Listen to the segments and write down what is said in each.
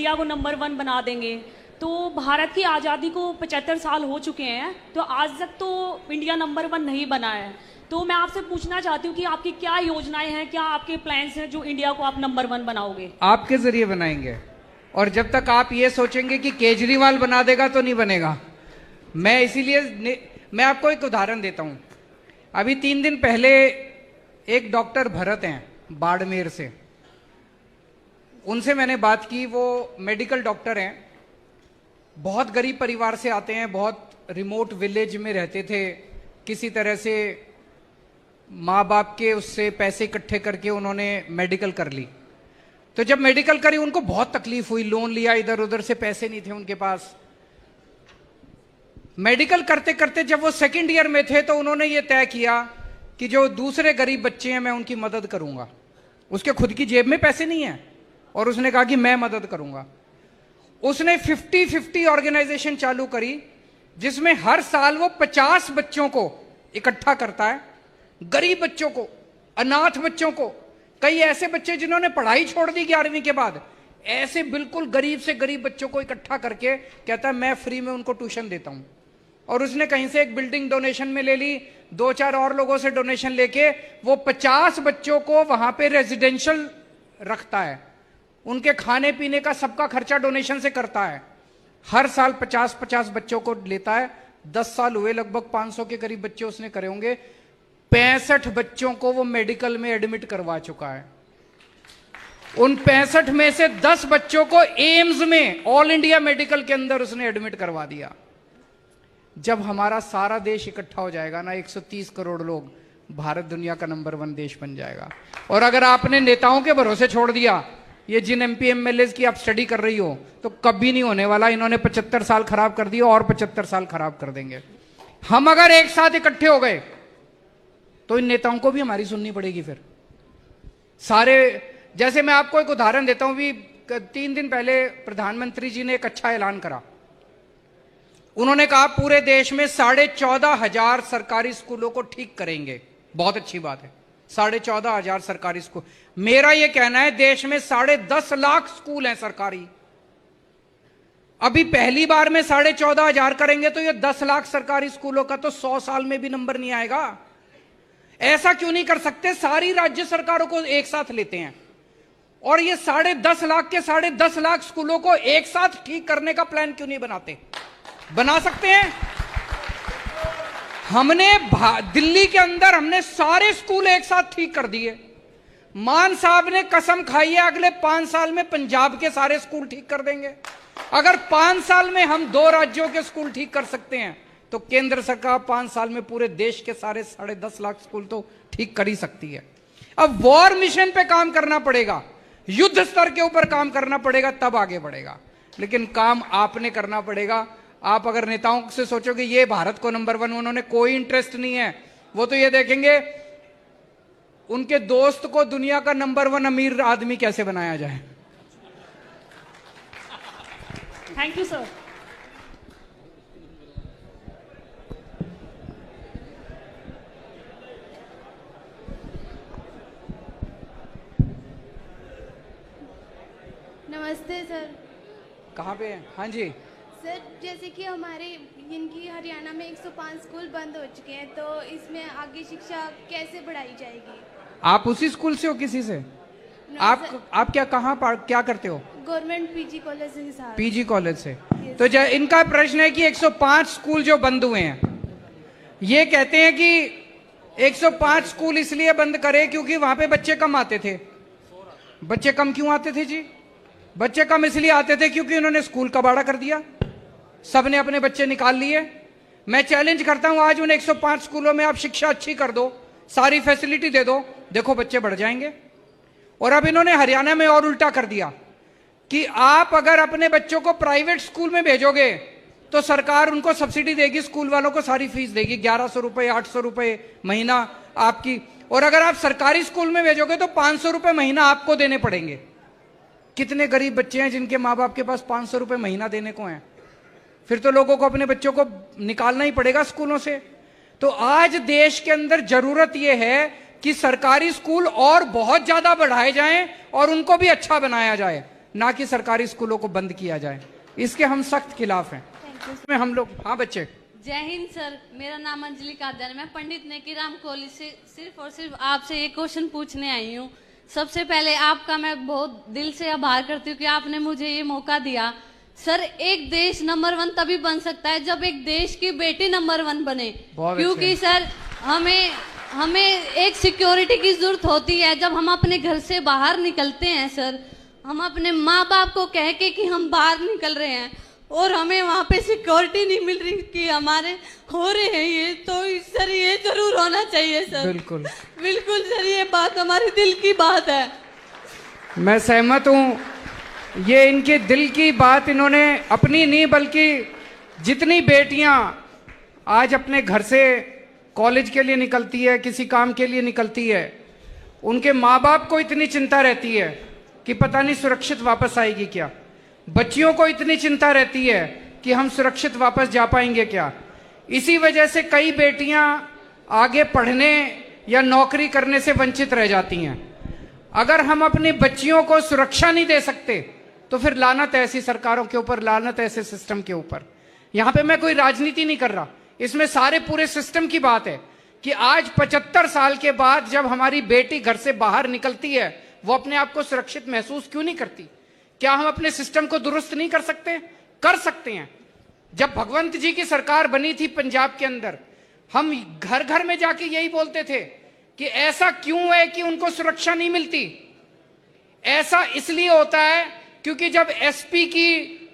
India को number 1 बना देंगे। तो भारत की आज़ादी को 75 साल हो चुके हैं, तो आज तक तो इंडिया नंबर 1 नहीं बना है। तो मैं आपसे पूछना चाहती हूँ कि आपकी क्या योजनाएं हैं, क्या आपके प्लान्स हैं जो इंडिया को आप नंबर 1 बनाओगे? आपके जरिए बनाएंगे, और जब तक आप ये सोचेंगे कि केजरीवाल बना देगा तो नहीं बनेगा। मैं इसीलिए मैं आपको एक उदाहरण देता हूं। अभी 3 दिन पहले एक डॉक्टर भरत हैं बाड़मेर से, उनसे मैंने बात की। वो मेडिकल डॉक्टर हैं, बहुत गरीब परिवार से आते हैं, बहुत रिमोट विलेज में रहते थे। किसी तरह से माँ बाप के उससे पैसे इकट्ठे करके उन्होंने मेडिकल कर ली। तो जब मेडिकल करी उनको बहुत तकलीफ हुई, लोन लिया, इधर उधर से पैसे नहीं थे उनके पास। मेडिकल करते करते जब वो 2nd ईयर में थे तो उन्होंने ये तय किया कि जो दूसरे गरीब बच्चे हैं मैं उनकी मदद करूंगा। उसके खुद की जेब में पैसे नहीं है और उसने कहा कि मैं मदद करूंगा। उसने 50-50 ऑर्गेनाइजेशन चालू करी, जिसमें हर साल वो 50 बच्चों को इकट्ठा करता है, गरीब बच्चों को, अनाथ बच्चों को, कई ऐसे बच्चे जिन्होंने पढ़ाई छोड़ दी 11वीं के बाद, ऐसे बिल्कुल गरीब से गरीब बच्चों को इकट्ठा करके कहता है मैं फ्री में उनको ट्यूशन देता हूं। और उसने कहीं से एक बिल्डिंग डोनेशन में ले ली, 2-4 और लोगों से डोनेशन लेके वो 50 बच्चों को वहां पे रेजिडेंशियल रखता है। उनके खाने पीने का सबका खर्चा डोनेशन से करता है। हर साल 50-50 बच्चों को लेता है। 10 साल हुए, लगभग 500 के करीब बच्चे उसने करे होंगे। 65 बच्चों को वो मेडिकल में एडमिट करवा चुका है। उन 65 में से 10 बच्चों को एम्स में, ऑल इंडिया मेडिकल के अंदर उसने एडमिट करवा दिया। जब हमारा सारा देश इकट्ठा हो जाएगा ना, 130 करोड़ लोग, भारत दुनिया का नंबर 1 देश बन जाएगा। और अगर आपने नेताओं के भरोसे छोड़ दिया, ये जिन MP MLAs की आप स्टडी कर रही हो, तो कभी नहीं होने वाला। इन्होंने 75 साल खराब कर दिए और 75 साल खराब कर देंगे। हम अगर एक साथ इकट्ठे हो गए तो इन नेताओं को भी हमारी सुननी पड़ेगी। फिर सारे, जैसे मैं आपको एक उदाहरण देता हूं, भी 3 दिन पहले प्रधानमंत्री जी ने एक अच्छा ऐलान करा। उन्होंने कहा पूरे देश में 14,500 सरकारी स्कूलों को ठीक करेंगे। बहुत अच्छी बात है, 14,500 सरकारी स्कूल। मेरा यह कहना है देश में 10.5 लाख स्कूल हैं सरकारी। अभी पहली बार में 14,500 करेंगे तो ये 10 लाख सरकारी स्कूलों का तो 100 साल में भी नंबर नहीं आएगा। ऐसा क्यों नहीं कर सकते? सारी राज्य सरकारों को एक साथ लेते हैं और ये 10.5 लाख के 10.5 लाख स्कूलों को एक साथ ठीक करने का प्लान क्यों नहीं बनाते? बना सकते हैं। हमने दिल्ली के अंदर हमने सारे स्कूल एक साथ ठीक कर दिए। मान साहब ने कसम खाई है अगले 5 साल में पंजाब के सारे स्कूल ठीक कर देंगे। अगर 5 साल में हम 2 राज्यों के स्कूल ठीक कर सकते हैं तो केंद्र सरकार 5 साल में पूरे देश के सारे 10.5 लाख स्कूल तो ठीक कर ही सकती है। अब वॉर मिशन पे काम करना पड़ेगा, युद्ध स्तर के ऊपर काम करना पड़ेगा, तब आगे बढ़ेगा। लेकिन काम आपने करना पड़ेगा। आप अगर नेताओं से सोचोगे ये भारत को नंबर 1, उन्होंने कोई इंटरेस्ट नहीं है। वो तो ये देखेंगे उनके दोस्त को दुनिया का नंबर 1 अमीर आदमी कैसे बनाया जाए। Thank you sir. नमस्ते सर। कहाँ पे हैं? हाँ जी सर, जैसे कि हमारे इनकी हरियाणा में 105 स्कूल बंद हो चुके हैं, तो इसमें आगे शिक्षा कैसे बढ़ाई जाएगी? आप उसी स्कूल से हो किसी से? आप क्या क्या करते हो? गवर्नमेंट PG कॉलेज से सर। PG कॉलेज से। तो इनका प्रश्न है कि 105 स्कूल जो बंद हुए हैं, ये कहते हैं कि 105 स्कूल इसलिए बंद करे क्योंकि वहां पे बच्चे कम आते थे। बच्चे कम क्यों आते थे जी? बच्चे कम इसलिए आते थे क्योंकि उन्होंने स्कूल कबाड़ा कर दिया, सबने अपने बच्चे निकाल लिए। मैं चैलेंज करता हूं आज उन 105 स्कूलों में आप शिक्षा अच्छी कर दो, सारी फैसिलिटी दे दो, देखो बच्चे बढ़ जाएंगे। और अब इन्होंने हरियाणा में और उल्टा कर दिया कि आप अगर अपने बच्चों को प्राइवेट स्कूल में भेजोगे तो सरकार उनको सब्सिडी देगी, स्कूल वालों को सारी फीस देगी, 1100 रुपए 800 रुपए महीना आपकी। और अगर आप सरकारी स्कूल में भेजोगे तो 500 रुपए महीना आपको देने पड़ेंगे। कितने गरीब बच्चे हैं जिनके माँ बाप के पास 500 रुपए महीना देने को हैं? फिर तो लोगों को अपने बच्चों को निकालना ही पड़ेगा स्कूलों से। तो आज देश के अंदर जरूरत यह है कि सरकारी स्कूल और बहुत ज्यादा बढ़ाए जाएं और उनको भी अच्छा बनाया जाए। ना कि सरकारी स्कूलों को बंद किया जाए। इसके हम सख्त खिलाफ हैं। में हम लोग, हाँ बच्चे। जय हिंद सर, मेरा नाम अंजलि कादर है। मैं पंडित नेकीराम कॉलेज से सिर्फ और सिर्फ आपसे एक क्वेश्चन पूछने आई हूँ। सबसे पहले आपका मैं बहुत दिल से आभार करती हूँ कि आपने मुझे ये मौका दिया। सर, एक देश नंबर 1 तभी बन सकता है जब एक देश की बेटी नंबर 1 बने, क्योंकि सर हमें एक सिक्योरिटी की जरूरत होती है। जब हम अपने घर से बाहर निकलते हैं सर, हम अपने माँ बाप को कह के कि हम बाहर निकल रहे हैं और हमें वहाँ पे सिक्योरिटी नहीं मिल रही कि हमारे हो रहे हैं ये, तो सर ये जरूर होना चाहिए सर। बिल्कुल बिल्कुल सर, ये बात हमारे दिल की बात है। मैं सहमत हूँ। ये इनके दिल की बात इन्होंने अपनी नहीं, बल्कि जितनी बेटियां आज अपने घर से कॉलेज के लिए निकलती है, किसी काम के लिए निकलती है, उनके माँ बाप को इतनी चिंता रहती है कि पता नहीं सुरक्षित वापस आएगी क्या। बच्चियों को इतनी चिंता रहती है कि हम सुरक्षित वापस जा पाएंगे क्या। इसी वजह से कई बेटियां आगे पढ़ने या नौकरी करने से वंचित रह जाती हैं। अगर हम अपनी बच्चियों को सुरक्षा नहीं दे सकते तो फिर लानत है ऐसी सरकारों के ऊपर, लानत है ऐसे सिस्टम के ऊपर। यहां पे मैं कोई राजनीति नहीं कर रहा, इसमें सारे पूरे सिस्टम की बात है कि आज 75 साल के बाद जब हमारी बेटी घर से बाहर निकलती है, वो अपने आप को सुरक्षित महसूस क्यों नहीं करती। क्या हम अपने सिस्टम को दुरुस्त नहीं कर सकते? कर सकते हैं। जब भगवंत जी की सरकार बनी थी पंजाब के अंदर, हम घर घर में जाके यही बोलते थे कि ऐसा क्यों है कि उनको सुरक्षा नहीं मिलती। ऐसा इसलिए होता है क्योंकि जब एसपी की,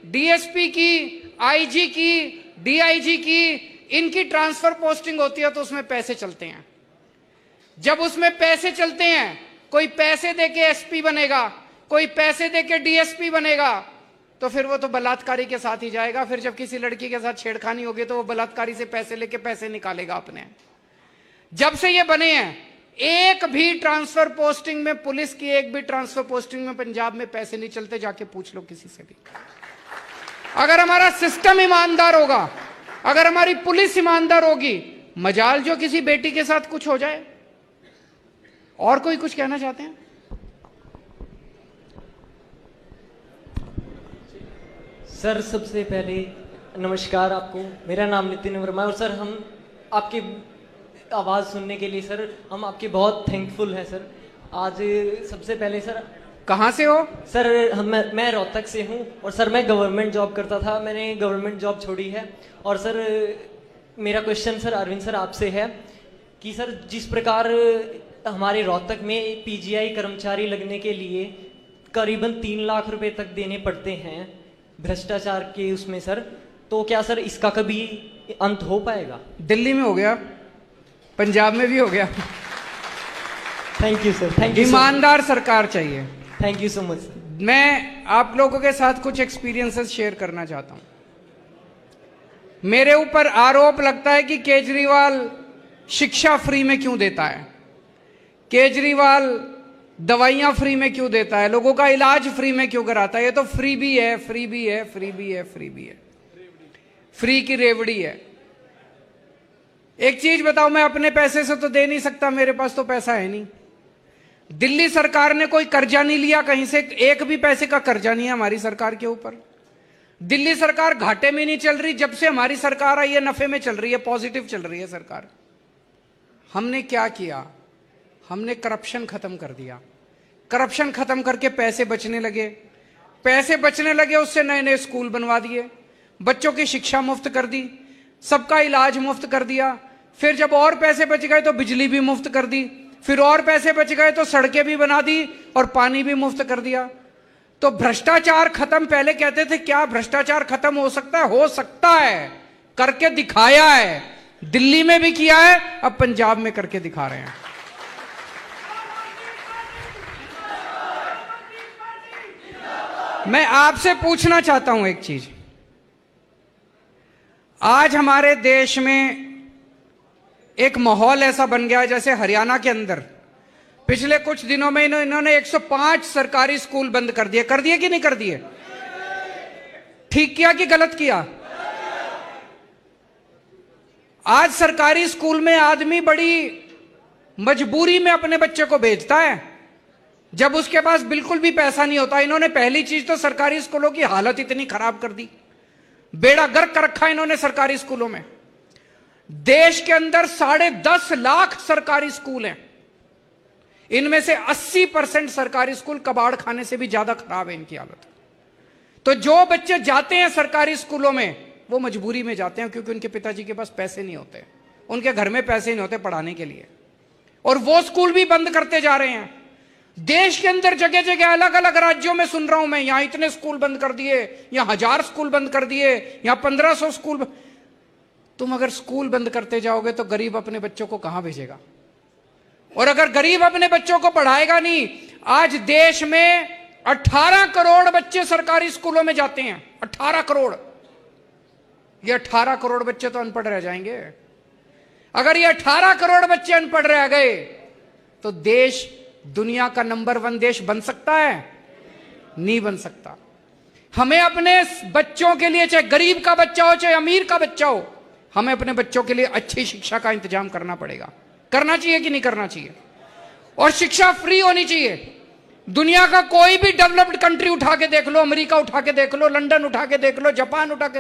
डीएसपी की, आईजी की, डीआईजी की, इनकी ट्रांसफर पोस्टिंग होती है तो उसमें पैसे चलते हैं। जब उसमें पैसे चलते हैं, कोई पैसे देके एसपी बनेगा, कोई पैसे देके डीएसपी बनेगा, तो फिर वो तो बलात्कारी के साथ ही जाएगा। फिर जब किसी लड़की के साथ छेड़खानी होगी तो वो बलात्कारी से पैसे लेके पैसे निकालेगा अपने। जब से ये बने हैं, एक भी ट्रांसफर पोस्टिंग में, पुलिस की एक भी ट्रांसफर पोस्टिंग में पंजाब में पैसे नहीं चलते। जाके पूछ लो किसी से भी। अगर हमारा सिस्टम ईमानदार होगा, अगर हमारी पुलिस ईमानदार होगी, मजाल जो किसी बेटी के साथ कुछ हो जाए। और कोई कुछ कहना चाहते हैं? सर, सबसे पहले नमस्कार आपको। मेरा नाम नितिन वर्मा है और सर हम आपकी आवाज़ सुनने के लिए सर हम आपके बहुत थैंकफुल हैं सर। आज सबसे पहले सर, कहाँ से हो? सर मैं रोहतक से हूँ और सर मैं गवर्नमेंट जॉब करता था, मैंने गवर्नमेंट जॉब छोड़ी है। और सर मेरा क्वेश्चन सर अरविंद सर आपसे है कि सर जिस प्रकार हमारे रोहतक में पीजीआई कर्मचारी लगने के लिए करीबन 3 लाख रुपए तक देने पड़ते हैं भ्रष्टाचार के उसमें सर, तो क्या सर इसका कभी अंत हो पाएगा? दिल्ली में हो गया, पंजाब में भी हो गया। Thank you sir, thank you. ईमानदार सरकार चाहिए। Thank you so much. मैं आप लोगों के साथ कुछ एक्सपीरियंसेस शेयर करना चाहता हूं। मेरे ऊपर आरोप लगता है कि केजरीवाल शिक्षा फ्री में क्यों देता है, केजरीवाल दवाइयां फ्री में क्यों देता है, लोगों का इलाज फ्री में क्यों कराता है। ये तो फ्री भी है, फ्री भी है, फ्री भी है, फ्री भी है, फ्री की रेवड़ी है। एक चीज बताओ, मैं अपने पैसे से तो दे नहीं सकता, मेरे पास तो पैसा है नहीं। दिल्ली सरकार ने कोई कर्जा नहीं लिया कहीं से, एक भी पैसे का कर्जा नहीं है हमारी सरकार के ऊपर। दिल्ली सरकार घाटे में नहीं चल रही, जब से हमारी सरकार आई है नफे में चल रही है, पॉजिटिव चल रही है सरकार। हमने क्या किया? हमने करप्शन खत्म कर दिया। करप्शन खत्म करके पैसे बचने लगे, पैसे बचने लगे, उससे नए नए स्कूल बनवा दिए, बच्चों की शिक्षा मुफ्त कर दी, सबका इलाज मुफ्त कर दिया। फिर जब और पैसे बच गए तो बिजली भी मुफ्त कर दी, फिर और पैसे बच गए तो सड़कें भी बना दी और पानी भी मुफ्त कर दिया। तो भ्रष्टाचार खत्म। पहले कहते थे क्या भ्रष्टाचार खत्म हो सकता है? हो सकता है, करके दिखाया है। दिल्ली में भी किया है, अब पंजाब में करके दिखा रहे हैं। मैं आपसे पूछना चाहता हूं एक चीज। आज हमारे देश में एक माहौल ऐसा बन गया है जैसे हरियाणा के अंदर पिछले कुछ दिनों में इन्होंने 105 सरकारी स्कूल बंद कर दिए। कर दिए कि नहीं कर दिए? ठीक किया कि गलत किया? आज सरकारी स्कूल में आदमी बड़ी मजबूरी में अपने बच्चे को भेजता है। जब उसके पास बिल्कुल भी पैसा नहीं होता, इन्होंने पहली चीज तो सरकारी स्कूलों की हालत इतनी खराब कर दी, बेड़ा गर्क कर रखा इन्होंने सरकारी स्कूलों में। देश के अंदर 10.5 लाख सरकारी स्कूल हैं, इनमें से 80% सरकारी स्कूल कबाड़ खाने से भी ज्यादा खराब है इनकी हालत। तो जो बच्चे जाते हैं सरकारी स्कूलों में वो मजबूरी में जाते हैं, क्योंकि उनके पिताजी के पास पैसे नहीं होते, उनके घर में पैसे नहीं होते पढ़ाने के लिए, और वो स्कूल भी बंद करते जा रहे हैं। देश के अंदर जगह जगह अलग अलग राज्यों में सुन रहा हूं मैं, यहां इतने स्कूल बंद कर दिए, यहां 1000 स्कूल बंद कर दिए, यहां 1500 स्कूल। तुम अगर स्कूल बंद करते जाओगे तो गरीब अपने बच्चों को कहां भेजेगा? और अगर गरीब अपने बच्चों को पढ़ाएगा नहीं, आज देश में 18 करोड़ बच्चे सरकारी स्कूलों में जाते हैं, 18 करोड़। ये 18 करोड़ बच्चे तो अनपढ़ रह जाएंगे। अगर ये 18 करोड़ बच्चे अनपढ़ रह गए तो देश दुनिया का नंबर 1 देश बन सकता है? नहीं बन सकता। हमें अपने बच्चों के लिए, चाहे गरीब का बच्चा हो चाहे अमीर का बच्चा हो, हमें अपने बच्चों के लिए अच्छी शिक्षा का इंतजाम करना पड़ेगा। करना चाहिए कि नहीं करना चाहिए? और शिक्षा फ्री होनी चाहिए। दुनिया का कोई भी डेवलप्ड कंट्री उठा के देख लो, अमेरिका उठा के देख लो, लंदन उठा के देख लो, जापान उठा के,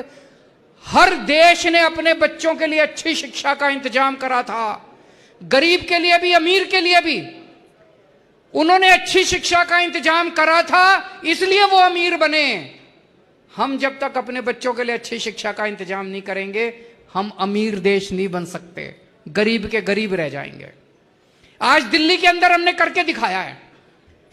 हर देश ने अपने बच्चों के लिए अच्छी शिक्षा का इंतजाम करा था। गरीब के लिए भी अमीर के लिए भी उन्होंने अच्छी शिक्षा का इंतजाम करा था, इसलिए वो अमीर बने। हम जब तक अपने बच्चों के लिए अच्छी शिक्षा का इंतजाम नहीं करेंगे, हम अमीर देश नहीं बन सकते, गरीब के गरीब रह जाएंगे। आज दिल्ली के अंदर हमने करके दिखाया है।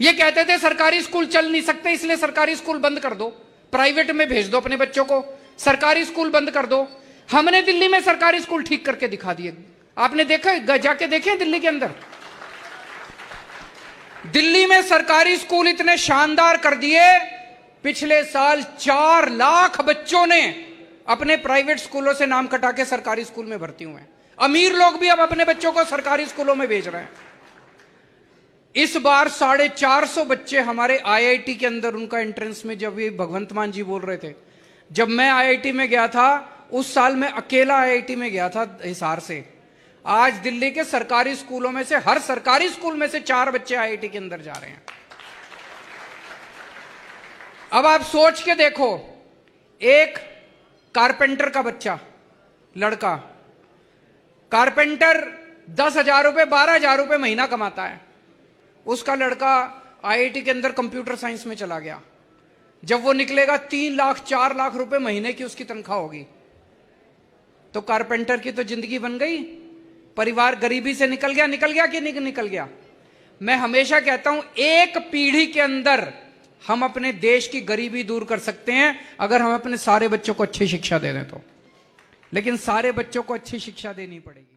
ये कहते थे सरकारी स्कूल चल नहीं सकते, इसलिए सरकारी स्कूल बंद कर दो, प्राइवेट में भेज दो अपने बच्चों को, सरकारी स्कूल बंद कर दो। हमने दिल्ली में सरकारी स्कूल ठीक करके दिखा दिए। आपने देखा, जाके देखे दिल्ली के अंदर? दिल्ली में सरकारी स्कूल इतने शानदार कर दिए, पिछले साल 4 लाख बच्चों ने अपने प्राइवेट स्कूलों से नाम कटा के सरकारी स्कूल में भर्ती हुए हैं। अमीर लोग भी अब अपने बच्चों को सरकारी स्कूलों में भेज रहे हैं। इस बार 450 बच्चे हमारे आईआईटी के अंदर, उनका एंट्रेंस में, जब ये भगवंत मान जी बोल रहे थे, जब मैं आईआईटी में गया था उस साल मैं अकेला आईआईटी में गया था हिसार से। आज दिल्ली के सरकारी स्कूलों में से, हर सरकारी स्कूल में से 4 बच्चे आईआईटी के अंदर जा रहे हैं। अब आप सोच के देखो, एक कारपेंटर का बच्चा, लड़का, कारपेंटर 10,000 रुपए 12,000 रुपए महीना कमाता है। उसका लड़का आईआईटी के अंदर कंप्यूटर साइंस में चला गया। जब वो निकलेगा 3 लाख 4 लाख रुपए महीने की उसकी तनख्वाह होगी। तो कारपेंटर की तो जिंदगी बन गई, परिवार गरीबी से निकल गया कि नहीं निकल गया? मैं हमेशा कहता हूं, एक पीढ़ी के अंदर हम अपने देश की गरीबी दूर कर सकते हैं अगर हम अपने सारे बच्चों को अच्छी शिक्षा दे दें तो। लेकिन सारे बच्चों को अच्छी शिक्षा देनी पड़ेगी।